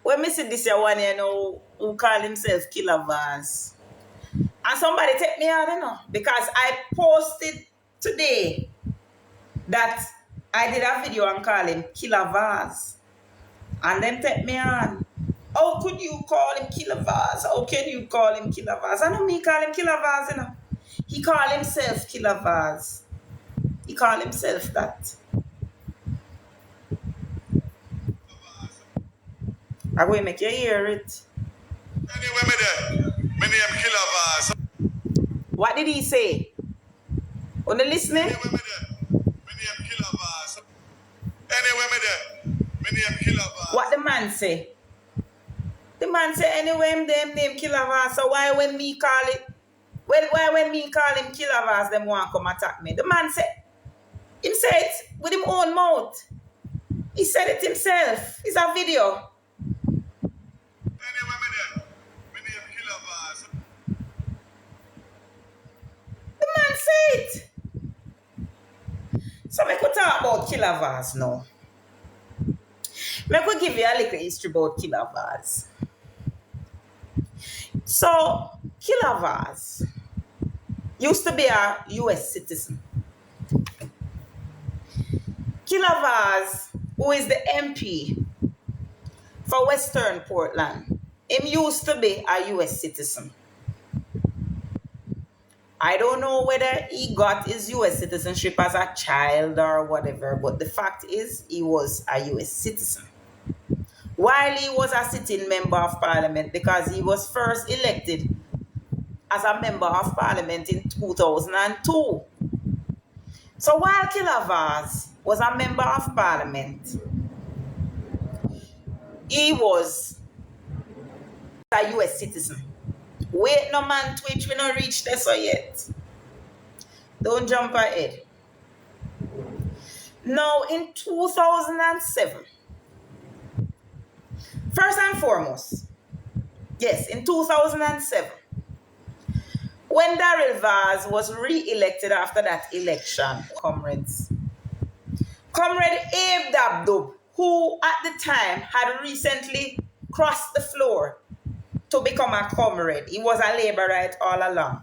when me see this one, you know, who call himself Kavas. And somebody take me out, you know, because I posted today that I did a video and call him Kavas. And then take me on. How could you call him Kavas? How can you call him Kavas? I know me call him Kavas, you know. He call himself Kavas. He call himself that. I'm going to make you hear it. Anyway, my name Kavas. What did he say? On the listening? Anyway, my name Kavas. Anyway, my name Kavas. What the man say? The man say anyway them name Kavas. So why when me call it? Well, why when me call him Kavas, them want come attack me? The man say, him say it with him own mouth. He said it himself. It's a video. Anyway, my name Kavas. The man say it. So I could talk about Kavas now. I could give you a little history about Kavas. So, Kavas used to be a U.S. citizen. Kavas, who is the MP for Western Portland, him used to be a U.S. citizen. I don't know whether he got his U.S. citizenship as a child or whatever, but the fact is he was a U.S. citizen. While he was a sitting member of parliament, because he was first elected as a member of parliament in 2002. So while Kavas was a member of parliament, he was a U.S. citizen. Wait, no man, Twitch, we not reached there so yet. Don't jump ahead. Now, in 2007, first and foremost, yes, in 2007, when Daryl was re-elected after that election, comrades, Comrade Abe Dabdub, who at the time had recently crossed the floor to become a comrade, he was a laborite all along.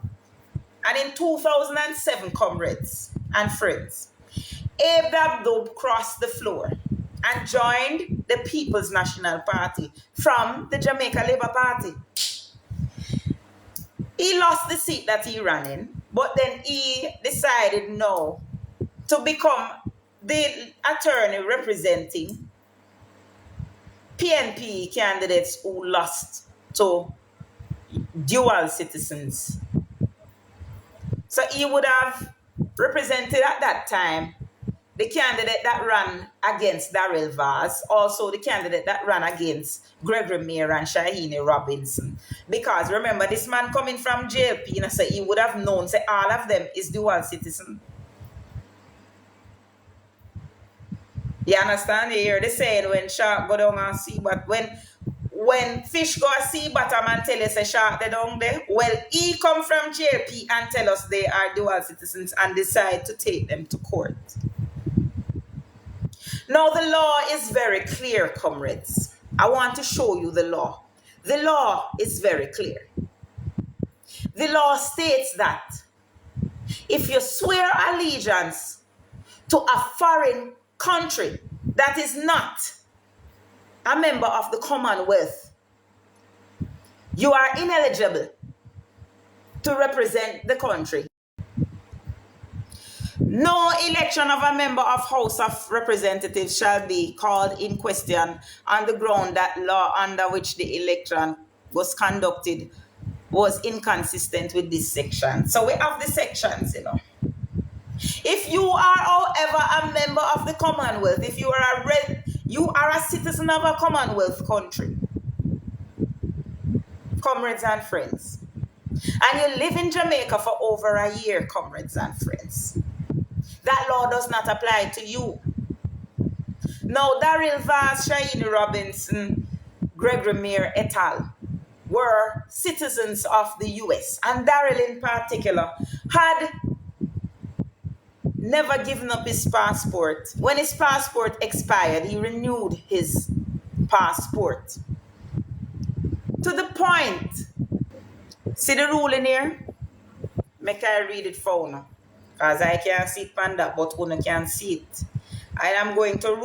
And in 2007, comrades and friends, Abe Dabdub crossed the floor and joined the People's National Party from the Jamaica Labour Party. He lost the seat that he ran in, but then he decided no to become the attorney representing PNP candidates who lost to dual citizens. So he would have represented at that time the candidate that ran against Daryl Vaz, also the candidate that ran against Gregory Mayer and Shahini Robinson. Because remember, this man coming from JLP, you know, so he would have known, say all of them is dual citizen. You understand? You hear the saying when shark go down and see, but when fish go and see bottom and tell us a shark they down there, well, he come from JLP and tell us they are dual citizens and decide to take them to court. Now, the law is very clear, comrades. I want to show you the law. The law is very clear. The law states that if you swear allegiance to a foreign country that is not a member of the Commonwealth, you are ineligible to represent the country. No election of a member of House of Representatives shall be called in question on the ground that law under which the election was conducted was inconsistent with this section. So we have the sections, you know. If you are, however, a member of the Commonwealth, if you are a citizen of a Commonwealth country, comrades and friends, and you live in Jamaica for over a year, comrades and friends, that law does not apply to you. Now, Daryl Vaz, Shahini Robinson, Gregory Mayer et al. Were citizens of the US, and Daryl in particular had never given up his passport. When his passport expired, he renewed his passport. To the point. See the rule in here? Make I read it for you. Because I can't see it on that, but you can see it. I am going to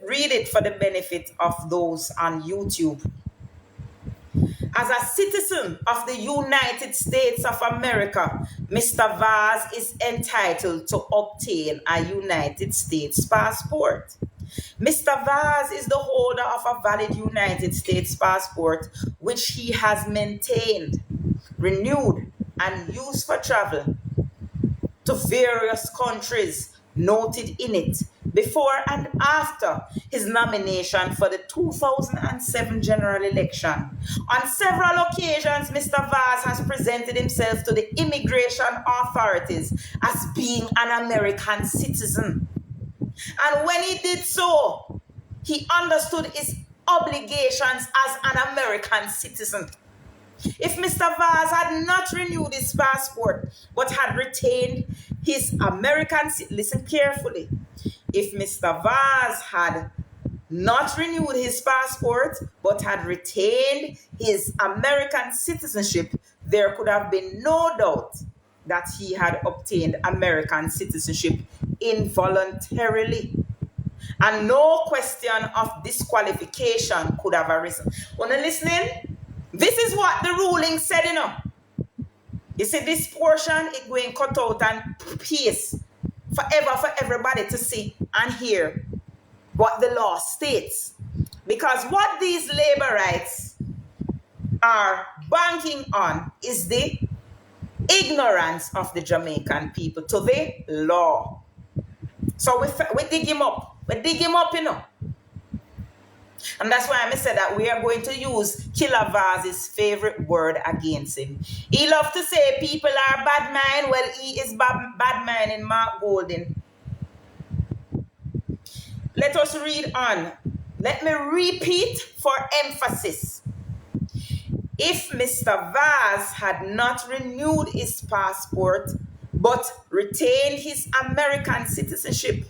read it for the benefit of those on YouTube. As a citizen of the United States of America, Mr. Vaz is entitled to obtain a United States passport. Mr. Vaz is the holder of a valid United States passport, which he has maintained, renewed, and used for travel to various countries noted in it before and after his nomination for the 2007 general election. On several occasions, Mr. Vaz has presented himself to the immigration authorities as being an American citizen. And when he did so, he understood his obligations as an American citizen. If Mr. Vaz had not renewed his passport but had retained his American, listen carefully, if Mr. Vaz had not renewed his passport but had retained his American citizenship, there could have been no doubt that he had obtained American citizenship involuntarily, and no question of disqualification could have arisen. Wanna listening? This is what the ruling said, you know. You see, this portion, it going cut out and paste forever for everybody to see and hear what the law states. Because what these labor rights are banking on is the ignorance of the Jamaican people to the law. So we dig him up. We dig him up, you know. And that's why I said that we are going to use Killer Vaz's favorite word against him. He loves to say people are bad mind. Well, he is bad mind in Mark Golden. Let us read on. Let me repeat for emphasis. If Mr. Vaz had not renewed his passport but retained his American citizenship,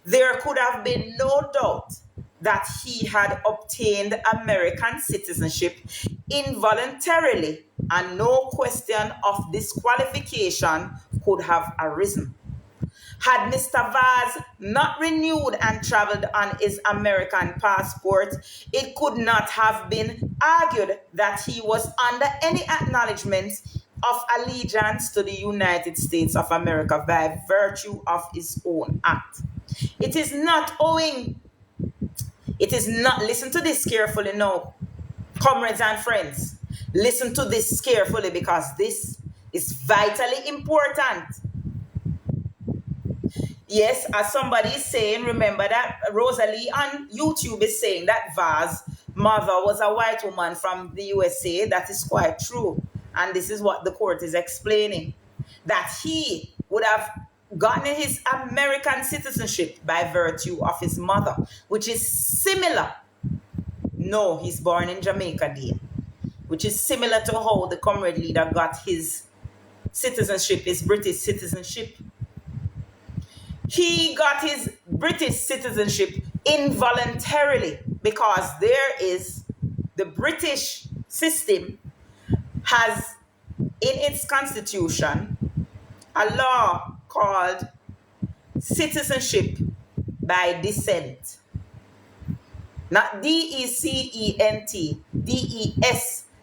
there could have been no doubt that he had obtained American citizenship involuntarily, and no question of disqualification could have arisen. Had Mr. Vaz not renewed and traveled on his American passport, it could not have been argued that he was under any acknowledgement of allegiance to the United States of America by virtue of his own act. It is not, listen to this carefully now, comrades and friends. Listen to this carefully because this is vitally important. Yes, as somebody is saying, remember that Rosalie on YouTube is saying that Vaz's mother was a white woman from the USA. That is quite true. And this is what the court is explaining. That he would have gotten his American citizenship by virtue of his mother, which is similar. No, he's born in Jamaica, dear. Which is similar to how the comrade leader got his citizenship, his British citizenship. He got his British citizenship involuntarily because the British system has in its constitution a law called citizenship by descent. Not D-E-C-E-N-T, D-E-S-C-E-N-T,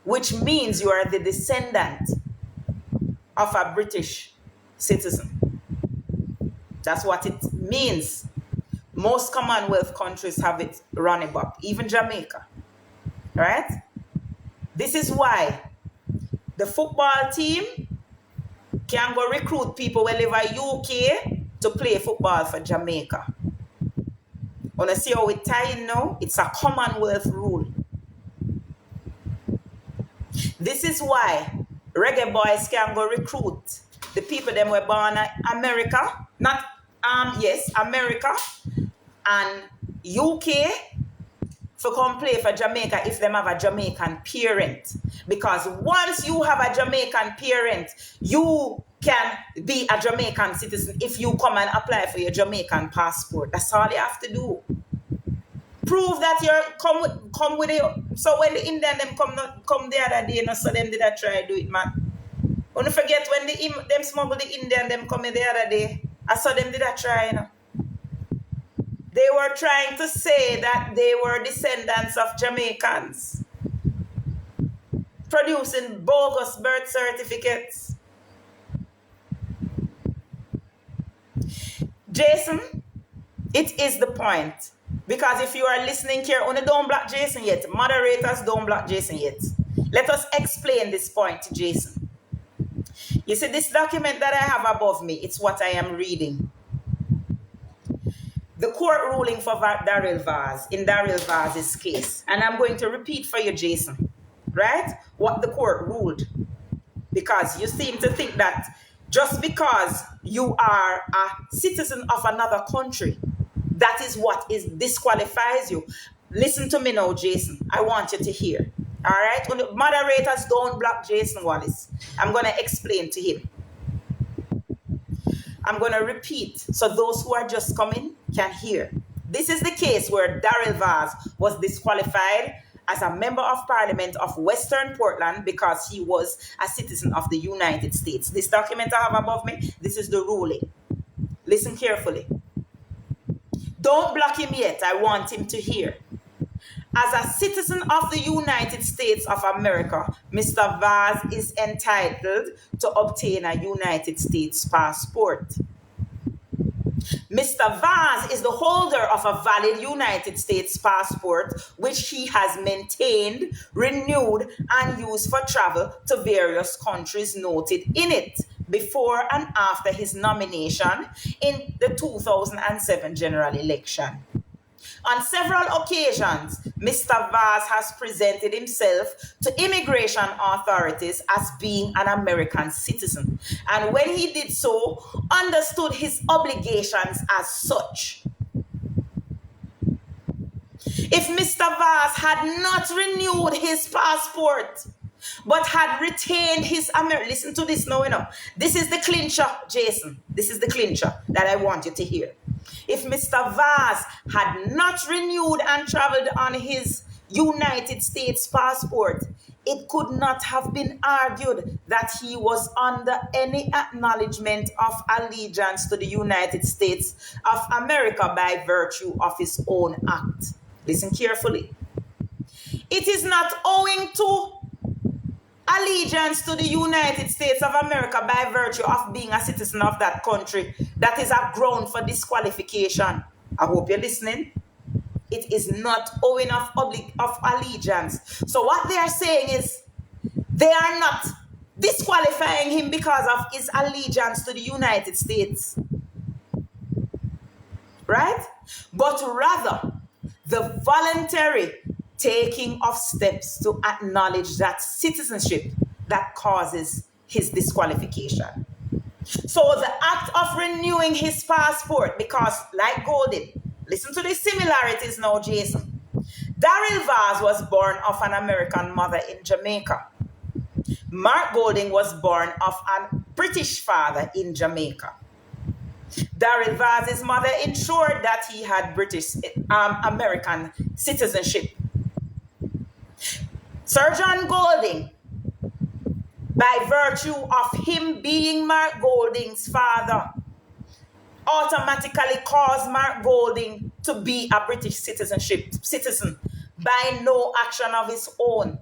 which means you are the descendant of a British citizen. That's what it means. Most Commonwealth countries have it running up, even Jamaica. Right? This is why the football team can go recruit people who live in UK to play football for Jamaica. Wanna see how it tie in now? It's a Commonwealth rule. This is why reggae boys can go recruit the people them were born in America, America and UK for come play for Jamaica if them have a Jamaican parent. Because once you have a Jamaican parent, you can be a Jamaican citizen if you come and apply for your Jamaican passport. That's all you have to do. prove that you're come with you. So when the Indian them come the other day, so them did I try do it, man. Don't forget when them smuggle the Indian them come the other day, I saw them did I try, you know. They were trying to say that they were descendants of Jamaicans, producing bogus birth certificates. Jason, it is the point. Because if you are listening here, only don't block Jason yet. Moderators don't block Jason yet. Let us explain this point to Jason. You see, this document that I have above me, it's what I am reading. The court ruling for Daryl Vaz, in Daryl Vaz's case. And I'm going to repeat for you, Jason, right? What the court ruled. Because you seem to think that just because you are a citizen of another country, that is what disqualifies you. Listen to me now, Jason. I want you to hear. All right? When the moderators don't block Jason Wallace, I'm going to explain to him. I'm going to repeat so those who are just coming can hear. This is the case where Daryl Vaz was disqualified as a member of parliament of Western Portland because he was a citizen of the United States. This document I have above me, this is the ruling. Listen carefully. Don't block him yet. I want him to hear. As a citizen of the United States of America, Mr. Vaz is entitled to obtain a United States passport. Mr. Vaz is the holder of a valid United States passport, which he has maintained, renewed, and used for travel to various countries noted in it before and after his nomination in the 2007 general election. On several occasions, Mr. Vaz has presented himself to immigration authorities as being an American citizen, and when he did so, understood his obligations as such. If Mr. Vaz had not renewed his passport, but had retained his listen to this now, you know. This is the clincher, Jason. This is the clincher that I want you to hear. If Mr. Vaz had not renewed and traveled on his United States passport, it could not have been argued that he was under any acknowledgement of allegiance to the United States of America by virtue of his own act. Listen carefully. It is not owing to allegiance to the United States of America by virtue of being a citizen of that country that is a ground for disqualification. I hope you're listening. It is not owing of allegiance. So what they are saying is they are not disqualifying him because of his allegiance to the United States. Right? But rather, the voluntary taking of steps to acknowledge that citizenship that causes his disqualification. So the act of renewing his passport, because like Golden, listen to the similarities now, Jason. Daryl Vaz was born of an American mother in Jamaica. Mark Golding was born of a British father in Jamaica. Daryl Vaz's mother ensured that he had British American citizenship. Sir John Golding, by virtue of him being Mark Golding's father, automatically caused Mark Golding to be a British citizen by no action of his own.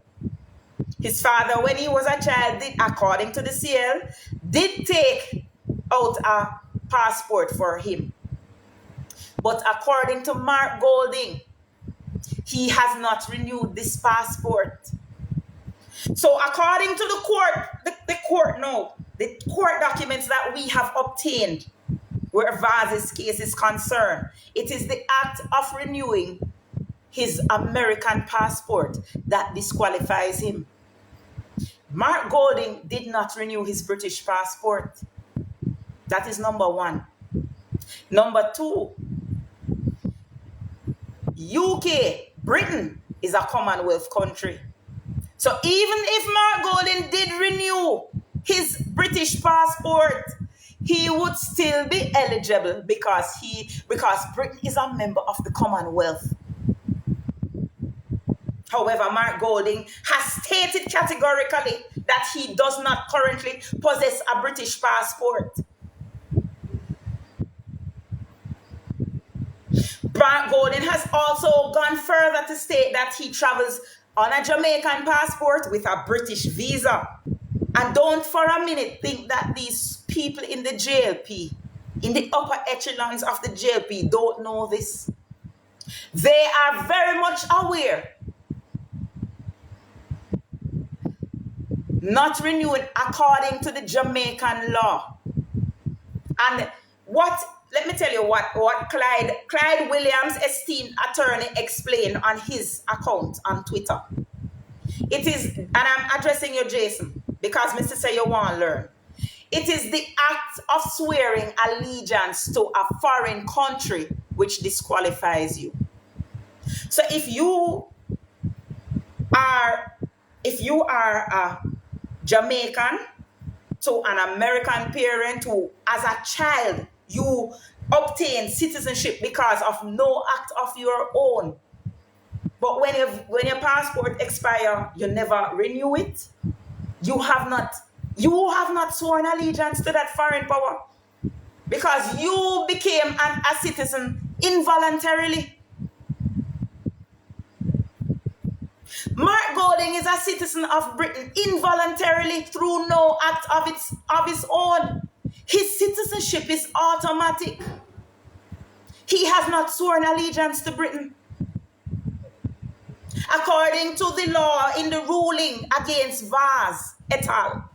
His father, when he was a child, according to the CL, did take out a passport for him. But according to Mark Golding, he has not renewed this passport. So according to the court documents that we have obtained where Vaz's case is concerned, it is the act of renewing his American passport that disqualifies him. Mark Golding did not renew his British passport. That is number one. Number two, UK, Britain, is a Commonwealth country. So even if Mark Golding did renew his British passport, he would still be eligible because Britain is a member of the Commonwealth. However, Mark Golding has stated categorically that he does not currently possess a British passport. Mark Golding has also gone further to state that he travels on a Jamaican passport with a British visa. And don't for a minute think that these people in the JLP, in the upper echelons of the JLP, don't know this. They are very much aware. Not renewed according to the Jamaican law. And let me tell you what Clyde Williams, esteemed attorney, explained on his account on Twitter. It is, and I'm addressing you, Jason, because Mr. say you want to learn. It is the act of swearing allegiance to a foreign country which disqualifies you. So if you are a Jamaican to an American parent who, as a child, you obtain citizenship because of no act of your own. But when your passport expires, you never renew it. You have not sworn allegiance to that foreign power because you became a citizen involuntarily. Mark Golding is a citizen of Britain involuntarily through no act of his own. His citizenship is automatic. He has not sworn allegiance to Britain. According to the law in the ruling against Vaz et al.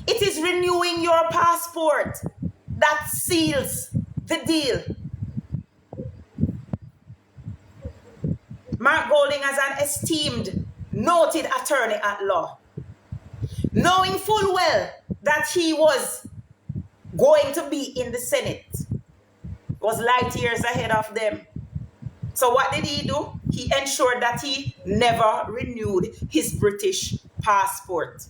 It is renewing your passport that seals the deal. Mark Golding as an esteemed, noted attorney at law, knowing full well that he was going to be in the Senate, was light years ahead of them. So what did he do? He ensured that he never renewed his British passport.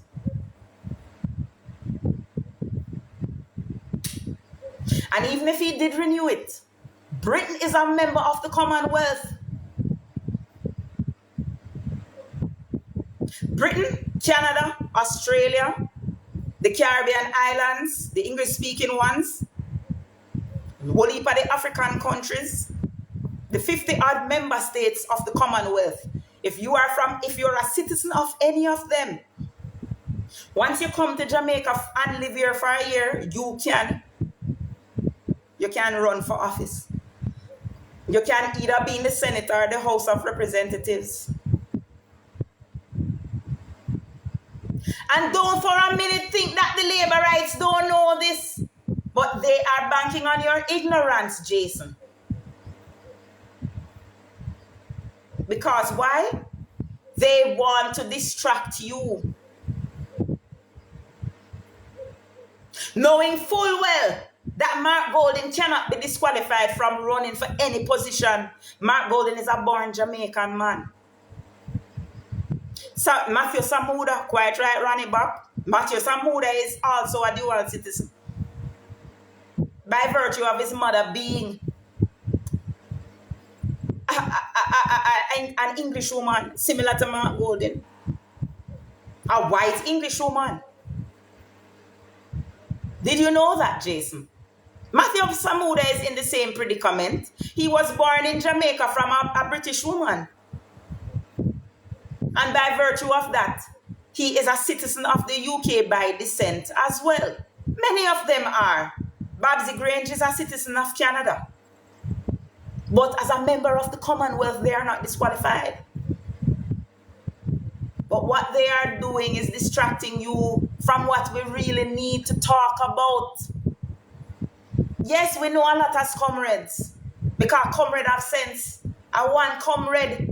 And even if he did renew it, Britain is a member of the Commonwealth. Britain, Canada, Australia, the Caribbean islands, the English-speaking ones, whole heap of the African countries, the 50-odd member states of the Commonwealth. If you're a citizen of any of them, once you come to Jamaica and live here for a year, you can run for office. You can either be in the Senate or the House of Representatives. And don't for a minute think that the labor rights don't know this, but they are banking on your ignorance, Jason. Because why? They want to distract you. Knowing full well that Mark Golding cannot be disqualified from running for any position. Mark Golding is a born Jamaican man. So Matthew Samuda, quite right, Ronnie Bob. Matthew Samuda is also a dual citizen. By virtue of his mother being an English woman, similar to Mark Golding. A white English woman. Did you know that, Jason? Matthew Samuda is in the same predicament. He was born in Jamaica from a British woman. And by virtue of that, he is a citizen of the UK by descent as well. Many of them are. Babsy Grange is a citizen of Canada. But as a member of the Commonwealth, they are not disqualified. But what they are doing is distracting you from what we really need to talk about. Yes, we know a lot as comrades, because comrades have sense. And one comrade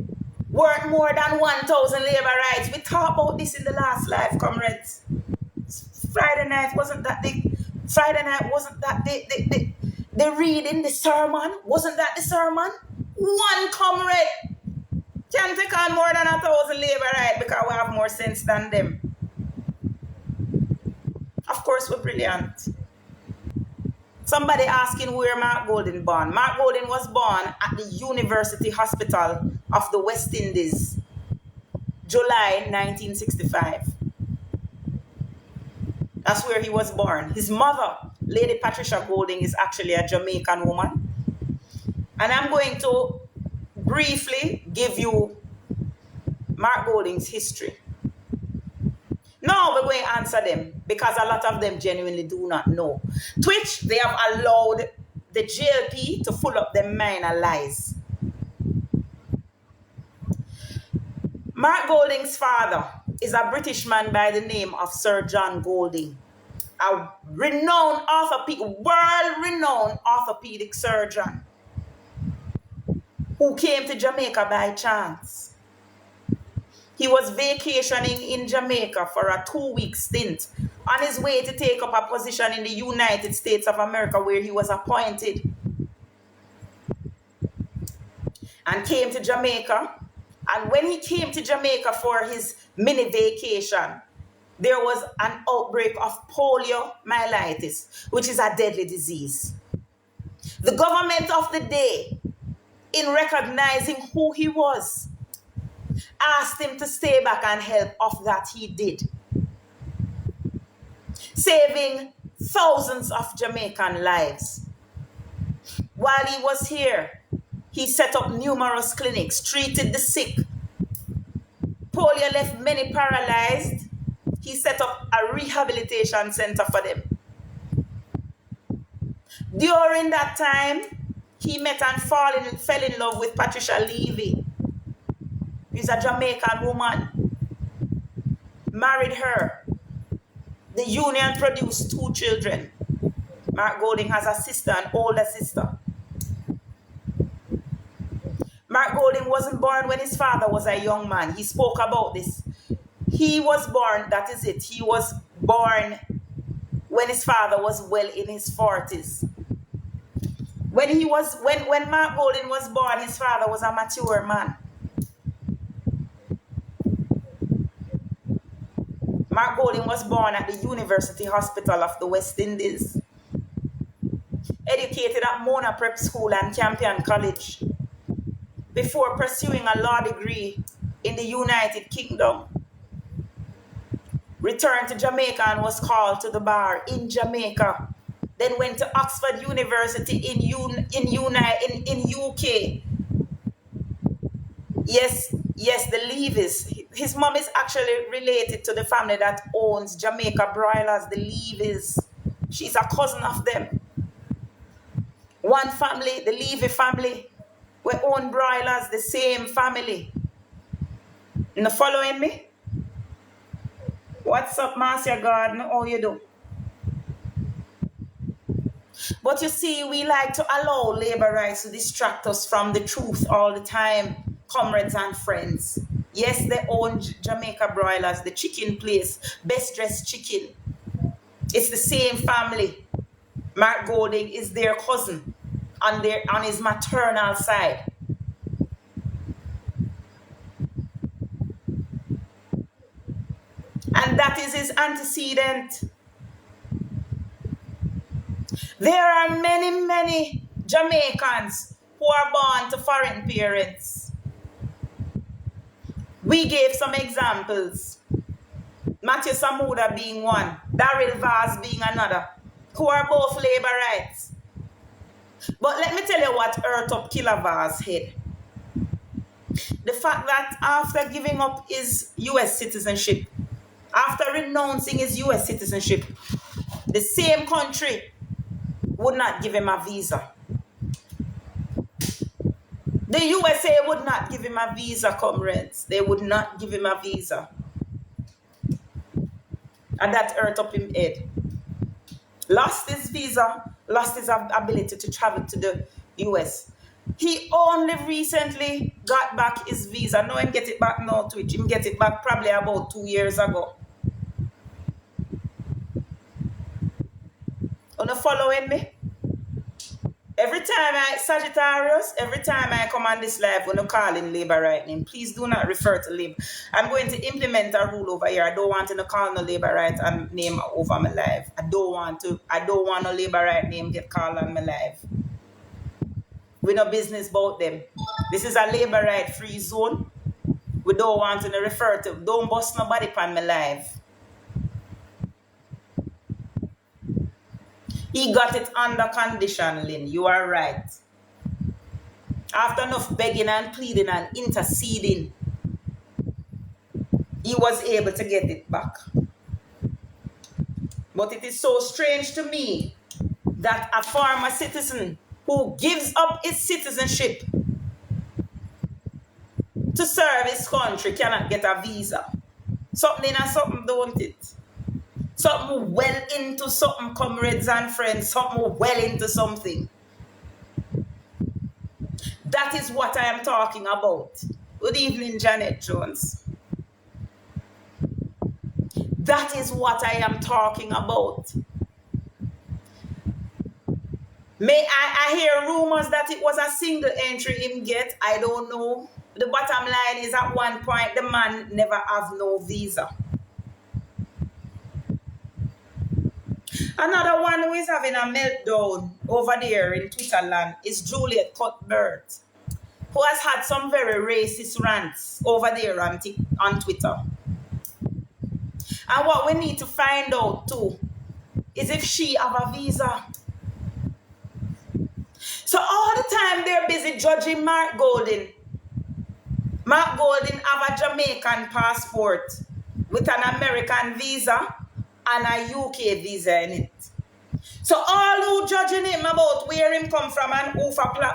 worth more than 1,000 labor rights. We talked about this in the last live, comrades. Friday night wasn't that the reading, the sermon? Wasn't that the sermon? One comrade can take on more than 1,000 labor rights because we have more sense than them. Of course, we're brilliant. Somebody asking where Mark Golding born. Mark Golding was born at the University Hospital of the West Indies, July 1965. That's where he was born. His mother, Lady Patricia Golding, is actually a Jamaican woman. And I'm going to briefly give you Mark Golding's history. No, we're going to answer them because a lot of them genuinely do not know. Twitch, they have allowed the JLP to full up their minor lies. Mark Golding's father is a British man by the name of Sir John Golding, a renowned world-renowned orthopedic surgeon who came to Jamaica by chance. He was vacationing in Jamaica for a 2-week stint on his way to take up a position in the United States of America where he was appointed, and came to Jamaica. And when he came to Jamaica for his mini vacation, there was an outbreak of poliomyelitis, which is a deadly disease. The government of the day, in recognizing who he was, asked him to stay back and help. Of that he did, saving thousands of Jamaican lives. While he was here, he set up numerous clinics, treated the sick. Polio left many paralyzed. He set up a rehabilitation center for them. During that time, he met and fell in love with Patricia Levy. She's a Jamaican woman. Married her. The union produced 2 children. Mark Golding has a sister, an older sister. Mark Golding wasn't born when his father was a young man. He spoke about this. He was born, that is it. He was born when his father was well in his 40s. When Mark Golding was born, his father was a mature man. Mark Golding was born at the University Hospital of the West Indies. Educated at Mona Prep School and Campion College before pursuing a law degree in the United Kingdom. Returned to Jamaica and was called to the bar in Jamaica. Then went to Oxford University in UK. Yes, the Levis. His mom is actually related to the family that owns Jamaica Broilers, the Levis. She's a cousin of them. One family, the Levy family, we own broilers, the same family. You know, following me? What's up, Marcia Gardner? How you do? But you see, we like to allow labor rights to distract us from the truth all the time, comrades and friends. Yes, they own Jamaica Broilers, the chicken place, Best Dressed Chicken. It's the same family. Mark Golding is their cousin on his maternal side. And that is his antecedent. There are many, many Jamaicans who are born to foreign parents. We gave some examples. Matthew Samuda being one, Daryl Vaz being another, who are both labor rights. But let me tell you what hurt up Killer Vaz's head. The fact that after giving up his US citizenship, after renouncing his US citizenship, the same country would not give him a visa. The USA would not give him a visa, comrades. They would not give him a visa. And that hurt up his head. Lost his visa, lost his ability to travel to the US. He only recently got back his visa. No, him get it back now, Twitch. Him get it back probably about 2 years ago. Are you following me? Sagittarius, every time I come on this live, when you call in labor right name, please do not refer to labor. I'm going to implement a rule over here. I don't want to call no labor right name over my life. I don't want no labor right name get called on my life. We no business about them. This is a labor right free zone. We don't want to refer to. Don't bust nobody upon my life. He got it under condition, Lynn. You are right. After enough begging and pleading and interceding, he was able to get it back. But it is so strange to me that a former citizen who gives up his citizenship to serve his country cannot get a visa. Something and something, don't it? Something well into something, comrades and friends. Something well into something. That is what I am talking about. Good evening, Janet Jones. That is what I am talking about. I hear rumors that it was a single entry him get. I don't know. The bottom line is at one point the man never have no visa. Another one who is having a meltdown over there in Twitterland is Juliet Cuthbert, who has had some very racist rants over there on Twitter. And what we need to find out too is if she have a visa. So all the time they're busy judging Mark Golding. Mark Golding have a Jamaican passport with an American visa and a UK visa in it. So all who judging him about where him come from and who father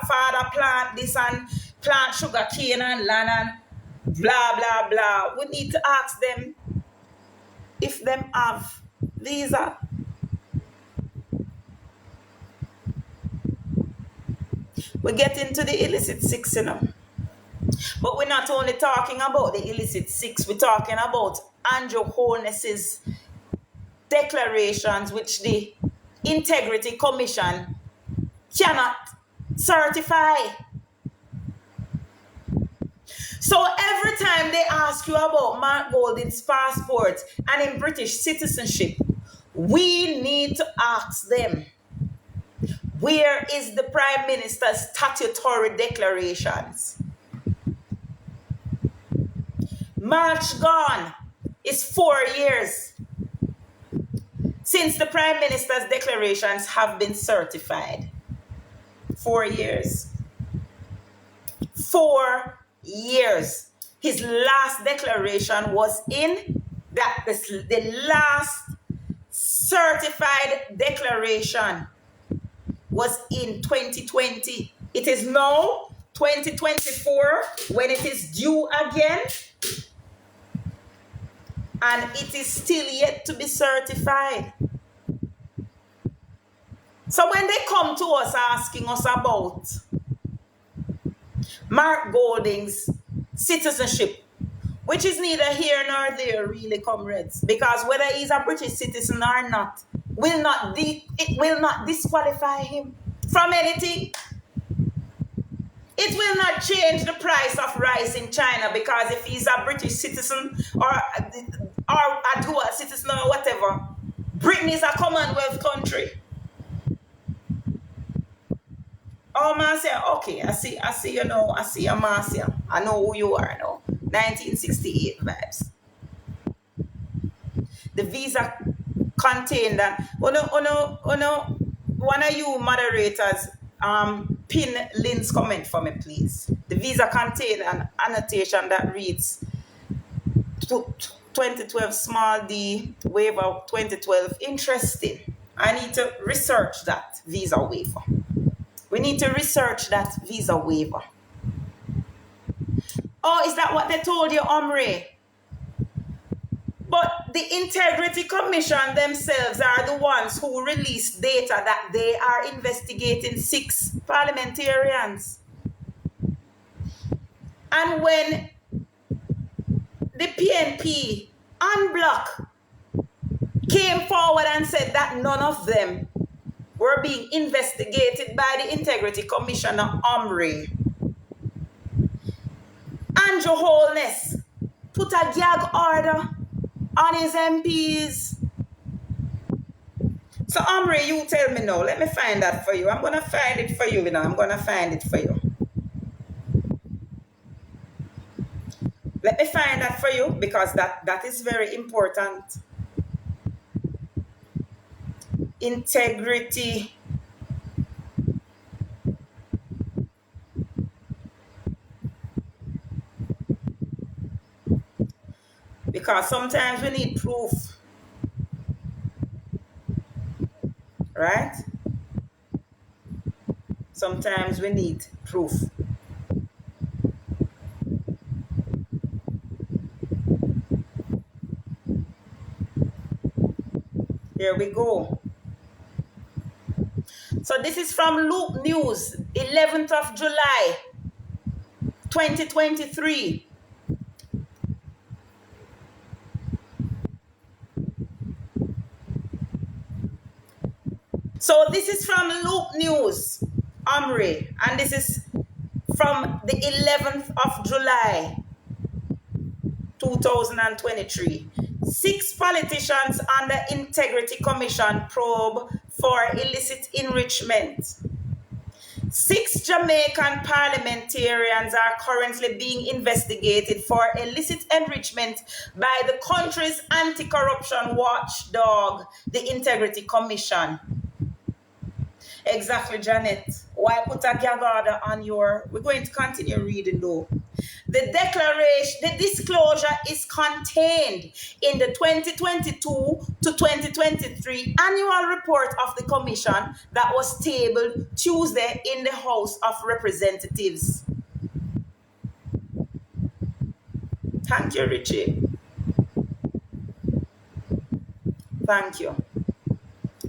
plant this and plant sugar cane and land and blah blah blah, we need to ask them if them have visa. We get into the illicit six, you know. But we're not only talking about the illicit six, we're talking about Andrew Holness's declarations which the Integrity Commission cannot certify. So every time they ask you about Mark Golding's passport and in British citizenship, we need to ask them, where is the Prime Minister's statutory declarations? March gone is 4 years since the Prime Minister's declarations have been certified. 4 years. 4 years. His last declaration was in that the last certified declaration was in 2020. It is now 2024 when it is due again, and it is still yet to be certified. So when they come to us asking us about Mark Golding's citizenship, which is neither here nor there really, comrades, because whether he's a British citizen or not, it will not disqualify him from anything. It will not change the price of rice in China, because if he's a British citizen or a dual citizen or whatever, Britain is a Commonwealth country. Oh, Marcia, okay, I see you know, I see you, Marcia. I know who you are now. 1968 vibes. The visa contained that. One of you moderators pin Lynn's comment for me, please. The visa contained an annotation that reads 2012 small d waiver 2012. Interesting. I need to research that visa waiver. We need to research that visa waiver. Oh, is that what they told you, Omri? But the Integrity Commission themselves are the ones who released data that they are investigating 6 parliamentarians. And when the PNP unblock came forward and said that none of them were being investigated by the Integrity Commissioner Omri. Andrew Holness put a gag order on his MPs. So Omri, you tell me now. Let me find that for you. I'm going to find it for you, I'm going to find it for you. Let me find that for you because that is very important. Integrity. Because sometimes we need proof. Right? Sometimes we need proof. Here we go. So this is from Loop News, 11th of July, 2023. So this is from Loop News, Omri, and this is from the 11th of July, 2023. 6 politicians under Integrity Commission probe for illicit enrichment. 6 Jamaican parliamentarians are currently being investigated for illicit enrichment by the country's anti-corruption watchdog, the Integrity Commission. Exactly, Janet. Why put a gag order on your... We're going to continue reading though. The disclosure is contained in the 2022 to 2023 annual report of the Commission that was tabled Tuesday in the House of Representatives. Thank you, Richie. Thank you.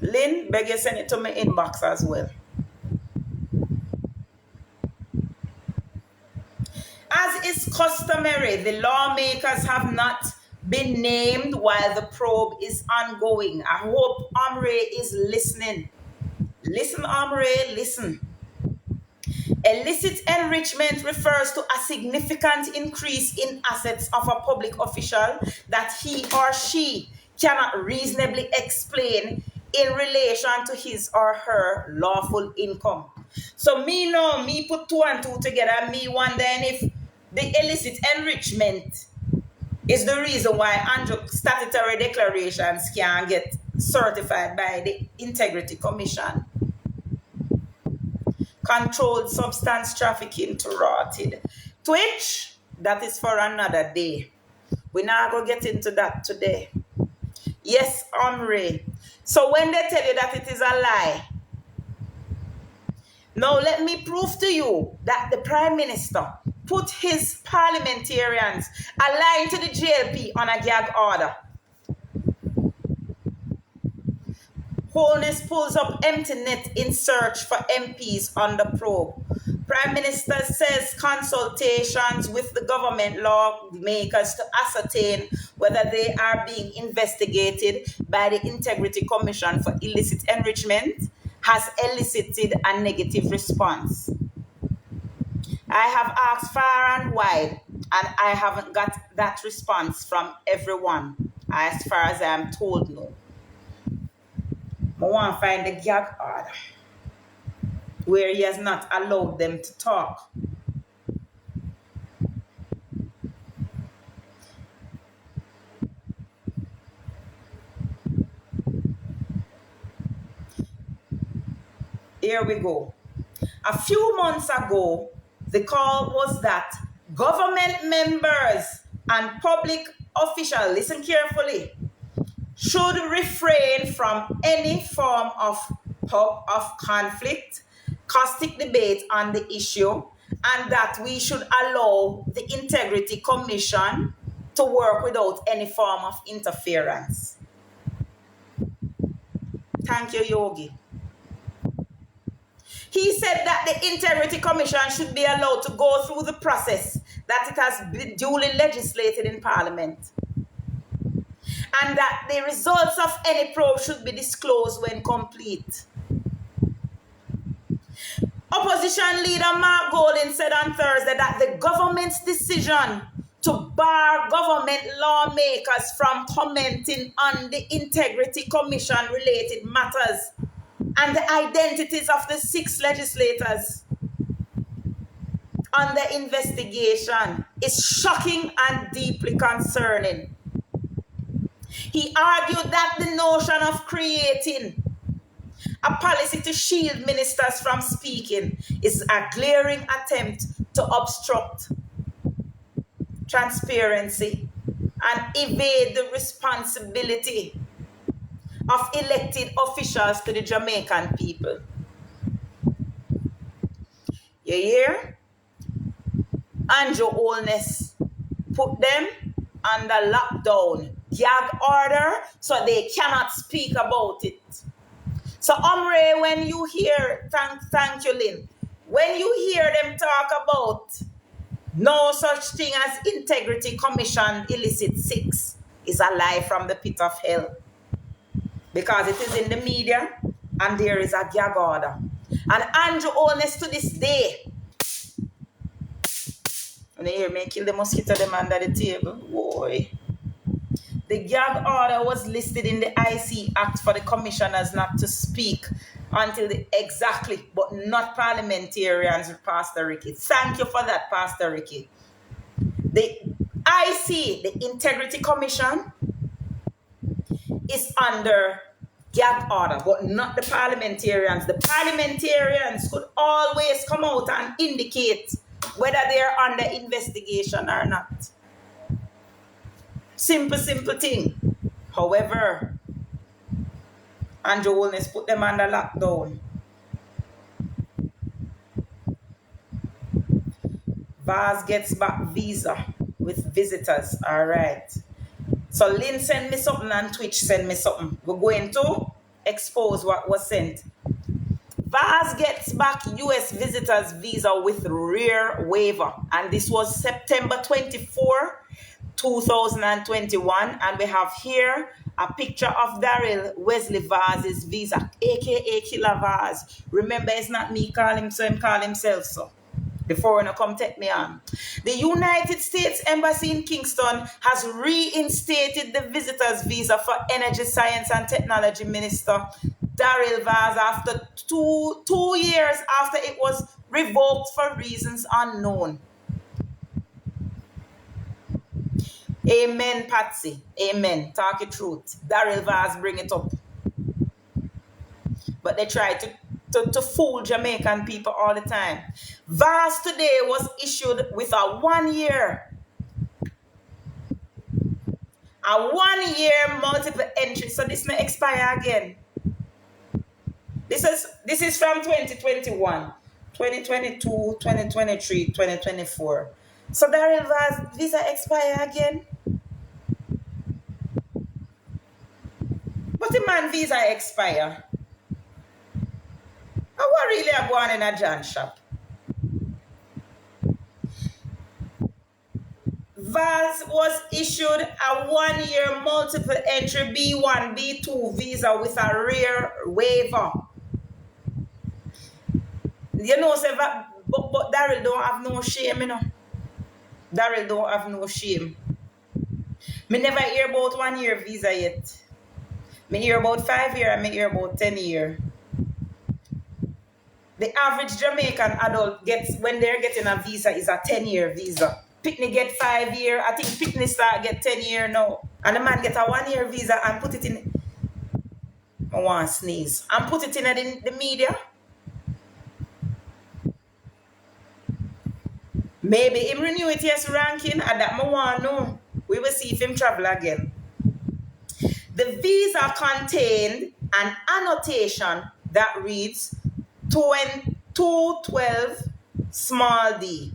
Lynn, beg you send it to my inbox as well. As is customary, the lawmakers have not been named while the probe is ongoing. I hope Omri is listening. Listen, Omri, listen. Illicit enrichment refers to a significant increase in assets of a public official that he or she cannot reasonably explain in relation to his or her lawful income. So me put 2 and 2 together, me wondering if the illicit enrichment is the reason why Andrew statutory declarations can get certified by the Integrity Commission. Controlled substance trafficking to rotted. Twitch, that is for another day. We're not going to get into that today. Yes, Omri. So when they tell you that it is a lie, now let me prove to you that the Prime Minister put his parliamentarians aligned to the JLP on a gag order. Holness pulls up empty net in search for MPs on the probe. Prime Minister says consultations with the government lawmakers to ascertain whether they are being investigated by the Integrity Commission for illicit enrichment has elicited a negative response. I have asked far and wide, and I haven't got that response from everyone, as far as I am told no. I want to find the gag order where he has not allowed them to talk. Here we go. A few months ago, the call was that government members and public officials, listen carefully, should refrain from any form of conflict, caustic debate on the issue, and that we should allow the Integrity Commission to work without any form of interference. Thank you, Yogi. He said that the Integrity Commission should be allowed to go through the process that it has been duly legislated in Parliament, and that the results of any probe should be disclosed when complete. Opposition leader Mark Golding said on Thursday that the government's decision to bar government lawmakers from commenting on the Integrity Commission related matters and the identities of the 6 legislators on the investigation is shocking and deeply concerning. He argued that the notion of creating a policy to shield ministers from speaking is a glaring attempt to obstruct transparency and evade the responsibility of elected officials to the Jamaican people. You hear? Andrew Holness put them under lockdown, gag order, so they cannot speak about it. So, Omre, when you hear, thank you, Lynn, when you hear them talk about no such thing as Integrity Commission illicit 6, is a lie from the pit of hell. Because it is in the media and there is a gag order. And Andrew Holness to this day, when you hear me kill the mosquito them under the table, boy. The gag order was listed in the IC Act for the commissioners not to speak until but not parliamentarians, Pastor Ricky. Thank you for that, Pastor Ricky. The IC, the Integrity Commission, is under gag order, but not the parliamentarians. The parliamentarians could always come out and indicate whether they're under investigation or not. Simple thing. However, Andrew Holness put them under lockdown. Vaz gets back visa with visitors. All right. So Lynn sent me something and Twitch sent me something. We're going to expose what was sent. Vaz gets back US visitors visa with rare waiver. And this was September 24, 2021. And we have here a picture of Daryl Wesley Vaz's visa, aka Killer Vaz. Remember, it's not me calling him, so him call himself so. Before you come take me on. The United States Embassy in Kingston has reinstated the visitor's visa for Energy, Science and Technology Minister Daryl Vaz after two years after it was revoked for reasons unknown. Amen, Patsy. Amen. Talk it truth. Daryl Vaz bring it up. But they try to fool Jamaican people all the time. Vaz today was issued with a 1 year. A 1 year multiple entry. So this may expire again. This is from 2021, 2022, 2023, 2024. So Daryl Vaz visa expire again. But the man visa expire. I was really going in a John shop. Vaz was issued a 1 year multiple entry B1, B2 visa with a rare waiver. You know, but Daryl don't have no shame, you know. Daryl don't have no shame. Me never hear about 1 year visa yet. Me hear about 5 year and me hear about 10 year. The average Jamaican adult gets, when they're getting a visa, is a 10-year visa. Pitney get 5 year. I think Pitney start get 10 year now. And the man get a 1 year visa and put it in. I want to sneeze. And put it in the media. Maybe him renew it yes ranking. And that I want to know. We will see if him travel again. The visa contained an annotation that reads 212 small d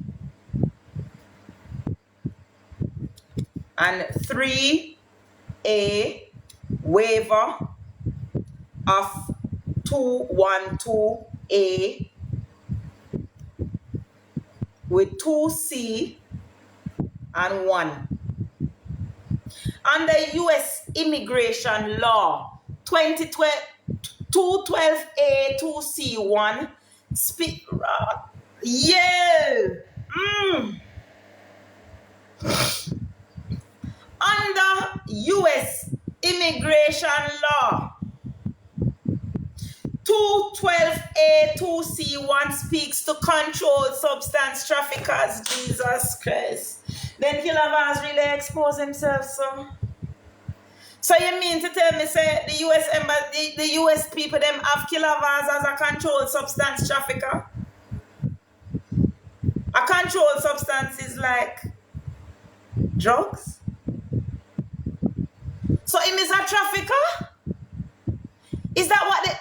and 3A waiver of 212A with 2C and 1. Under U.S. immigration law 212A 2C1, Yeah. Under US immigration law, 212A2C1 speaks to controlled substance traffickers. Jesus Christ. Then Kavas really expose himself, so you mean to tell me, say, the US embassy, the US people, them have Kavas as a controlled substance trafficker? A controlled substance is like drugs? So him is a trafficker? Is that what the...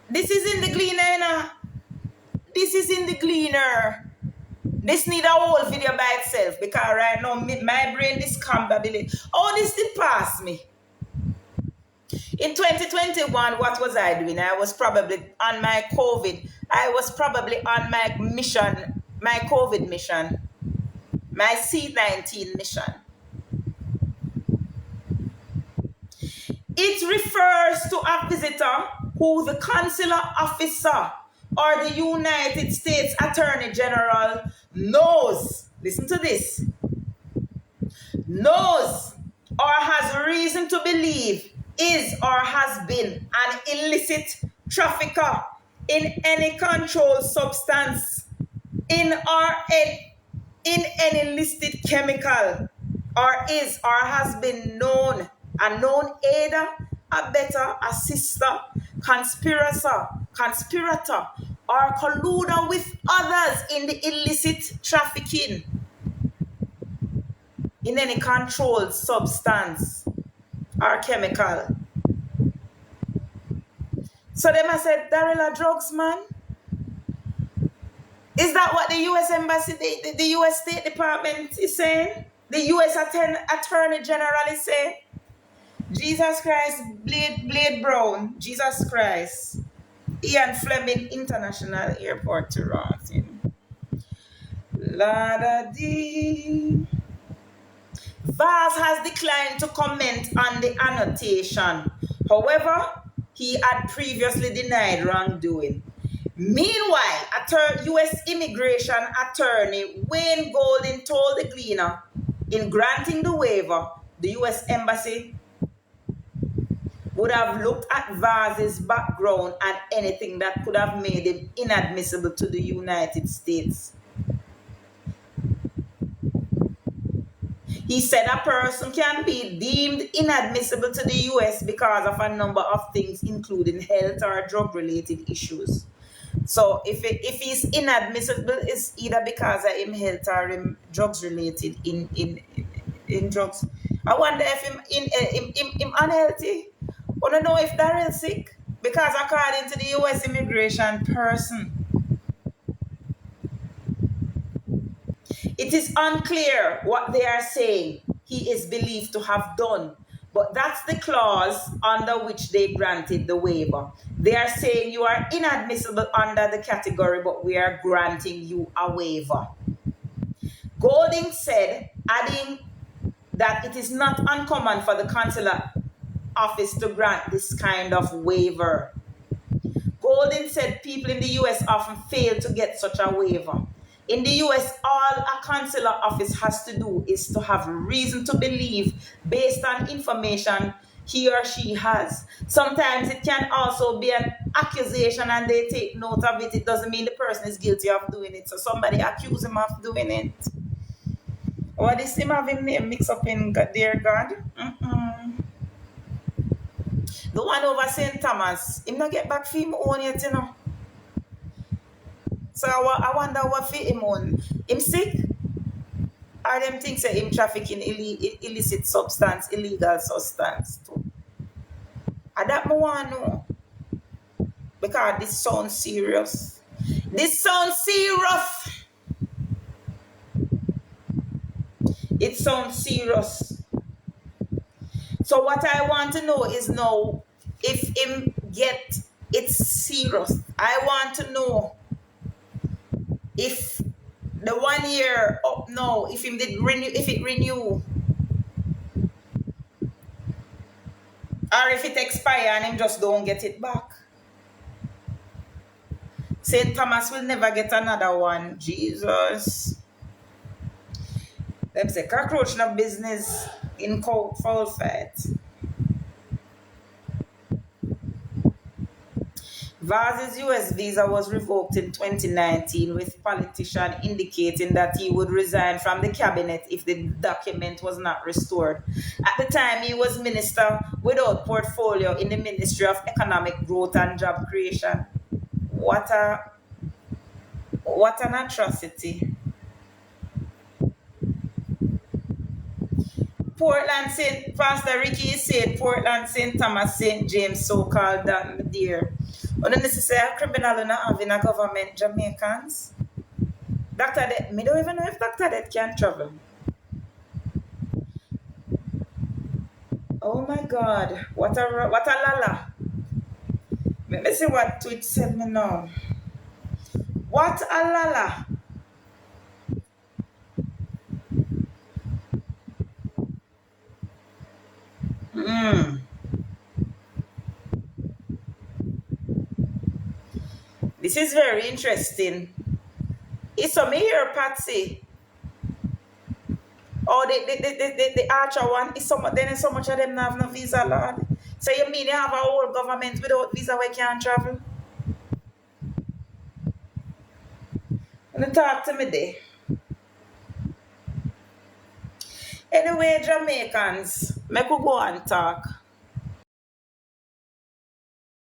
This is in the Gleaner, you know? This is in the Gleaner. This need a whole video by itself, because right now my brain discombobulated. Oh, this did pass me. In 2021, what was I doing? I was probably on my COVID. I was probably on my mission, my COVID mission, my C-19 mission. It refers to a visitor who the consular officer or the United States Attorney General knows, listen to this, knows or has reason to believe is or has been an illicit trafficker in any controlled substance, in any listed chemical, or is or has been known, a known aider, abettor, assister, conspirator, or colluder with others in the illicit trafficking in any controlled substance or chemical. So them I said, Daryl, are drugs, man? Is that what the U.S. Embassy, the U.S. State Department is saying? The U.S. Attorney General is saying? Jesus Christ, Blade Brown, Jesus Christ. Ian Fleming International Airport, Toronto. La-da-dee. Vaz has declined to comment on the annotation. However, he had previously denied wrongdoing. Meanwhile, U.S. Immigration Attorney Wayne Golding told the Gleaner, in granting the waiver, the U.S. Embassy would have looked at Vaz's background and anything that could have made him inadmissible to the United States. He said a person can be deemed inadmissible to the U.S. because of a number of things, including health or drug-related issues. So if he's inadmissible, it's either because of him health or him drugs-related in drugs. I wonder if him unhealthy. I don't know if Daryl sick, because according to the U.S. immigration person, it is unclear what they are saying he is believed to have done, but that's the clause under which they granted the waiver. They are saying you are inadmissible under the category, but we are granting you a waiver. Golding said, adding that it is not uncommon for the consular office to grant this kind of waiver. Golding said people in the U.S. often fail to get such a waiver. In the U.S., all a consular office has to do is to have reason to believe based on information he or she has. Sometimes it can also be an accusation and they take note of it. It doesn't mean the person is guilty of doing it. So somebody accuse him of doing it. Or this him have him name mixed up in their God. The one over St. Thomas, him not get back for him own yet, you know. So I wonder what for him on. Him sick? Or them things that him trafficking illicit substance, illegal substance too? And that I want to know. Because this sounds serious. This sounds serious. It sounds serious. So what I want to know is now if him get it serious. I want to know if the 1 year up now, if him did renew, if it renew, or if it expire and him just don't get it back. St. Thomas will never get another one. Jesus. Them say cockroach no business in cold foul fight. Vaz's US visa was revoked in 2019 with politician indicating that he would resign from the cabinet if the document was not restored. At the time, he was minister without portfolio in the Ministry of Economic Growth and Job Creation. What an atrocity. Portland St. Pastor Ricky said Portland St. Thomas St. James so-called Dan dear. But then this is a criminal not having a government Jamaicans. Dr. Det, me don't even know if Dr. Det can travel. Oh my God, what a lala. Let me see what tweet said me now. What a lala. This is very interesting. It's a me here, Patsy. Oh, the Archer one is so much. Then so much of them have no visa, Lord. So you mean you have a whole government without visa where can't travel? Wanna talk to me there? Anyway, Jamaicans, make we go and talk.